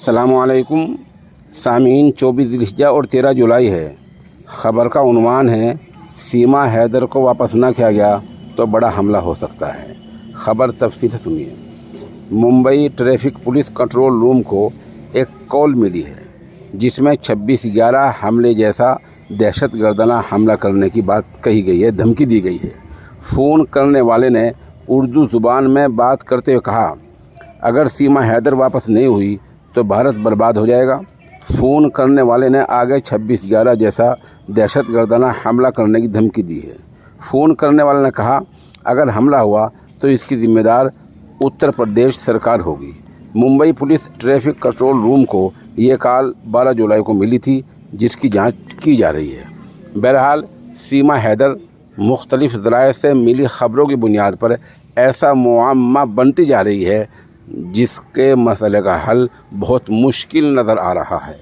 अस्सलामुअलैकुम सामीन, 24 ज़िलहिज्जा और 13 जुलाई है। ख़बर का उन्वान है, सीमा हैदर को वापस न किया गया तो बड़ा हमला हो सकता है। ख़बर तफसील से सुनिए। Mumbai traffic police control room को एक कॉल मिली है जिसमें 26/11 हमले जैसा दहशतगर्दाना हमला करने की बात कही गई है, धमकी दी गई है। फ़ोन करने वाले ने उर्दू ज़ुबान में बात करते हुए कहा, अगर सीमा हैदर वापस नहीं हुई तो भारत बर्बाद हो जाएगा। फ़ोन करने वाले ने आगे 26/11 जैसा दहशतगर्दाना हमला करने की धमकी दी है। फ़ोन करने वाले ने कहा, अगर हमला हुआ तो इसकी जिम्मेदार उत्तर प्रदेश सरकार होगी। Mumbai police traffic control room को ये कॉल 12 जुलाई को मिली थी, जिसकी जांच की जा रही है। बहरहाल सीमा हैदर मुख्तलिफ ज़राए से मिली ख़बरों की बुनियाद पर ऐसा मुअम्मा बनती जा रही है जिसके मसले का हल बहुत मुश्किल नज़र आ रहा है।